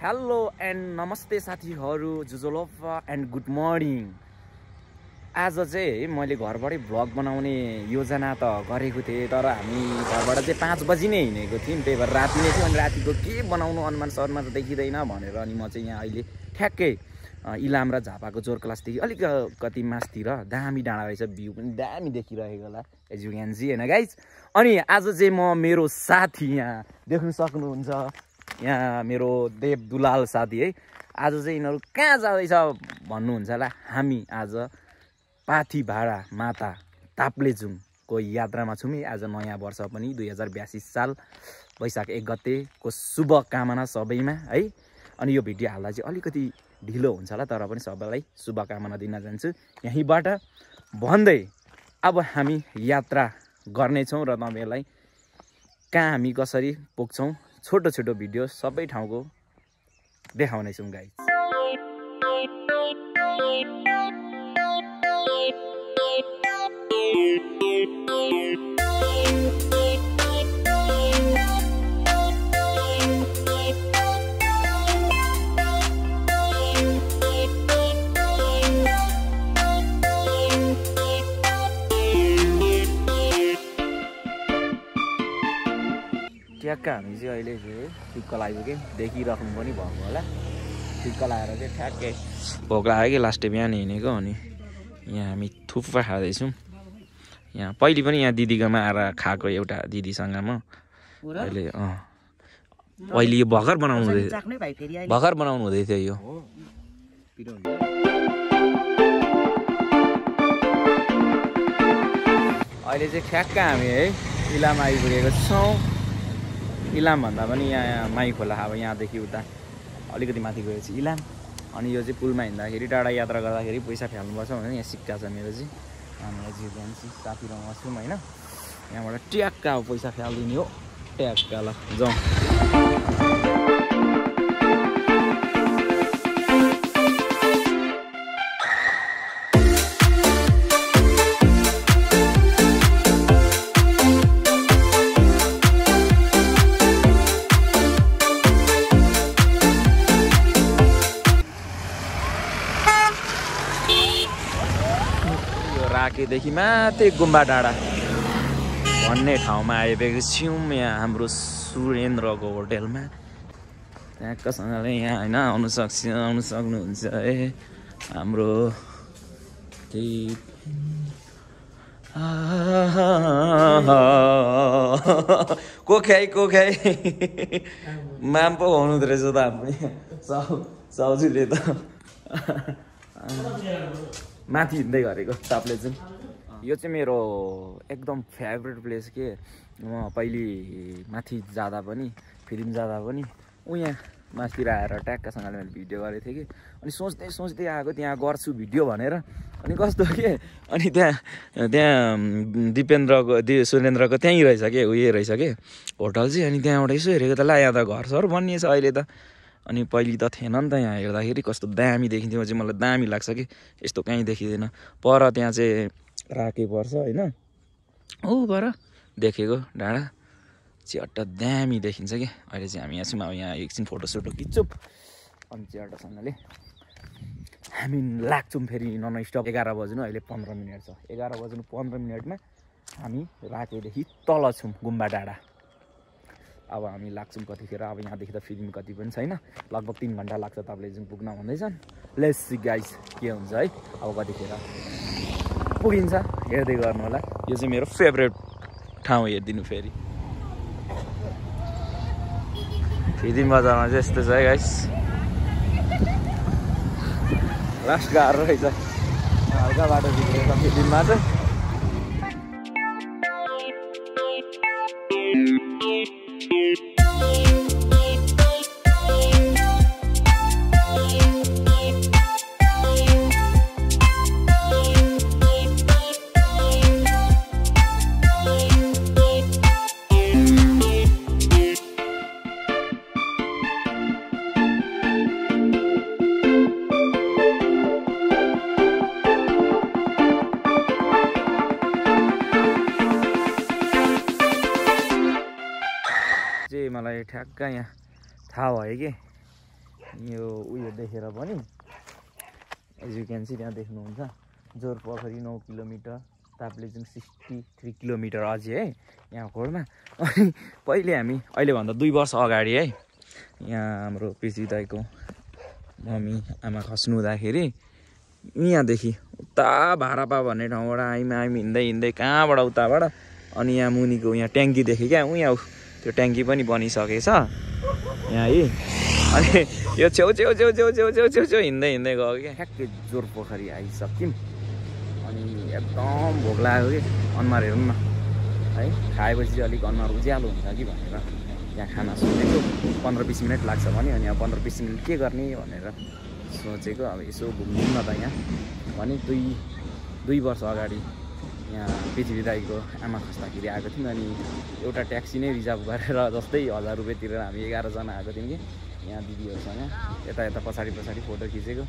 Hello and नमस्ते साथीहरू, जुजोलोफा and good morning. आज चाहिँ मैले घरबाटै भ्लग बनाउने योजना त गरेको थिएँ, तर हामी घरबाट चाहिँ 5 बजी नै हिँडेको थियौँ। त्यही भएर राति नै थियो अनि रातिको के बनाउनु अनुमान शर्मा त देखिँदैन भनेर अनि म चाहिँ यहाँ अहिले ठ्याक्कै इलाम र झापाको जोर क्लासदेखि अलिकति मासतिर दामी डाँडा रहेछ, भ्यू पनि दामी देखिरहेको होला एज यु क्यान सी होइन गाइज। अनि आज चाहिँ म मेरो साथी यहाँ देख्न सक्नुहुन्छ, यहाँ मेरो देव दुलाल साथी है। आज चाहिँ यिनीहरू कहाँ जाँदैछ भन्नुहुन्छ होला। हामी आज पाथिभाडा माता ताप्लेजुङको यात्रामा छौँ। आज नयाँ वर्ष पनि 2082 साल वैशाख 1 गतेको शुभकामना सबैमा है। अनि यो भिडियो हाल्दा चाहिँ अलिकति ढिलो हुन्छ होला, तर पनि सबैलाई शुभकामना दिन जान्छु यहीँबाट भन्दै अब हामी यात्रा गर्नेछौँ र तपाईँहरूलाई कहाँ हामी कसरी पुग्छौँ छोटो छोटो भिडियो सबै ठाउँको देखाउनेछौँ गाइस। ट्याक्क हामी चाहिँ अहिले चाहिँ टिक्का आइपुग्यौँ, देखिराख्नु पनि भएको होला। टिक्का लगाएर चाहिँ ठ्याक्कै भोक लाग्यो कि लास्टै बिहान हिँडेको। अनि यहाँ हामी थुक्पा खाँदैछौँ। यहाँ पहिले पनि यहाँ दिदीकोमा आएर खाएको एउटा दिदीसँग म अहिले पहिले यो भर्खर बनाउनु हुँदै थियो यो। अहिले चाहिँ ठ्याक्क हामी है इलाम आइपुगेको छौँ। इलाम भन्दा पनि यहाँ माई खोला, अब यहाँदेखि उता अलिकति माथि गएपछि इलाम। अनि यो चाहिँ पुलमा हिँड्दाखेरि टाढा यात्रा गर्दाखेरि पैसा फ्याल्नुपर्छ भने यहाँ सिक्का छ मेरो चाहिँ। हामीलाई चाहिँ जान्छु साथी र म छौँ होइन। यहाँबाट ट्याक्क अब पैसा फ्यालिदिने हो ट्याक्क। ल जाउँ। राकेदेखि माथि गुम्बा डाँडा भन्ने ठाउँमा आइपुगेको छौँ। यहाँ हाम्रो सुरेन्द्रको होटेलमा ट्याक्कसँगले यहाँ होइन आउनु सक्नुहुन्छ है हाम्रो त्यही कोख्याई माम पो हुनुहुँदो रहेछ त हाम्रो साउजूले त माथि हिँड्दै गरेको ताप्लेजुङ। यो चाहिँ मेरो एकदम फेभरेट प्लेस के। म पहिले माथि जाँदा पनि फिल्म जाँदा पनि यहाँ माथितिर आएर ट्याक्कसँगले मैले भिडियो गरेको थिएँ कि। अनि सोच्दै आएको त्यहाँ गर्छु भिडियो भनेर। अनि कस्तो के अनि त्यहाँ सुरेन्द्रको त्यहीँ रहेछ कि उयो रहेछ कि होटल चाहिँ। अनि त्यहाँबाट यसो हेरेको त ला यहाँ त घरसर बनिएछ अहिले त। अनि पहिले त थिएन नि त। यहाँ हेर्दाखेरि कस्तो दामी देखिन्थ्यो चाहिँ मलाई दामी लाग्छ कि यस्तो कहीँ देखिँदैन। पर त्यहाँ चाहिँ राके पर्छ होइन। ऊ पर देखेको डाँडा च्याट्ट दामी देखिन्छ कि। अहिले चाहिँ हामी यहाँ छौँ। अब यहाँ एकछिन फोटोसोटो खिच्छौँ अनि च्याट्टसँगले हामी लाग्छौँ फेरि नन स्टप। 11 बज्नु अहिले 15 मिनट छ। 11 बज्नु 15 मिनटमा हामी राकेदेखि तल छौँ गुम्बा डाँडा। अब हामी लाग्छौँ कतिखेर। अब यहाँदेखि त फिल्म कति पनि छैन, लगभग 3 घन्टा लाग्छ ताप्लेजुङ पुग्न भन्दैछन्। लेट्स सी गाइस के हुन्छ है अब कतिखेर पुगिन्छ हेर्दै गर्नु होला। यो चाहिँ मेरो फेभरेट ठाउँ हेरिदिनु फेरि। फिदिम बजारमा चाहिँ यस्तो छ है गाइस। लास्ट गाह्रो रहेछ, हल्का बाटो बिग्रेछ फिदिममा चाहिँ। मलाई ठ्याक्क यहाँ थाहा भयो कि यो उयो देखेर पनि एज यु क्यान सी त्यहाँ देख्नुहुन्छ जोरपोखरी 9 किलोमिटर, ताप्लेजुङ 63 किलोमिटर अझै है यहाँ खोडमा। अनि पहिले हामी अहिलेभन्दा 2 वर्ष अगाडि है यहाँ हाम्रो पृथ्वी दाइको मम्मी आमा खस्नु हुँदाखेरि यहाँदेखि उता भारापा भन्ने ठाउँबाट हामी हिँड्दै कहाँबाट उताबाट अनि यहाँ मुनिको यहाँ ट्याङ्की देखेँ क्या यहाँ त्यो ट्याङ्की पनि बनिसकेछ यहाँ है। अनि यो छेउ हिँड्दै गयो क्या ठ्याक्कै जोरपोखरी आइसक्यौँ। अनि एकदम भोक लाग्यो कि अनुहार हेर्नु न है, खाएपछि चाहिँ अलिक अनुहार उज्यालो हुन्छ कि भनेर यहाँ खाना सोचेको 15-20 मिनट लाग्छ भने अनि अब 15-20 मिनट के गर्ने भनेर सोचेको। अब यसो घुम्नु न त यहाँ भने 2 वर्ष अगाडि यहाँ पृथ्वी दाइको आमा खस्दाखेरि आएको थियौँ। अनि एउटा ट्याक्सी नै रिजर्भ गरेर जस्तै 1000 रुपियाँ तिरेर हामी 11 जना आएको थियौँ कि यहाँ दिदीहरूसँग यता पछाडि फोटो खिचेको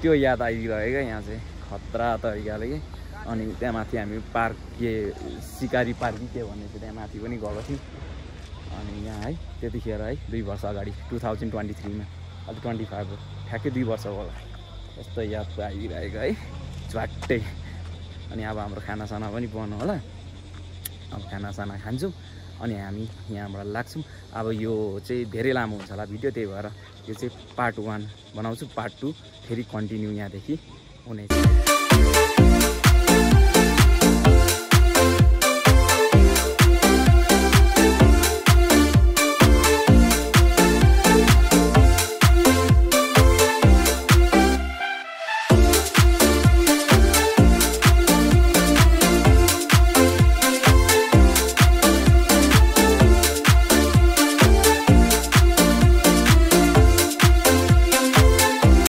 त्यो याद आइरह्यो क्या यहाँ चाहिँ खतरा तरिकाले कि। अनि त्यहाँ माथि हामी पार्क के सिकारी पार्क के भन्ने थियो त्यहाँ माथि पनि गएको थियौँ। अनि यहाँ है त्यतिखेर है 2 वर्ष अगाडि 2023 मा अब 25 हो ठ्याक्कै 2 वर्ष होला यस्तो याद आइरहेको है झ्वाट्टै। अनि अब हाम्रो खानासाना पनि बन्नु होला, अब खानासाना खान्छौँ अनि हामी यहाँबाट लाग्छौँ। अब यो चाहिँ धेरै लामो हुन्छ होला भिडियो, त्यही भएर यो चाहिँ पार्ट 1 बनाउँछु, पार्ट 2 फेरि कन्टिन्यू यहाँदेखि हुनेछ।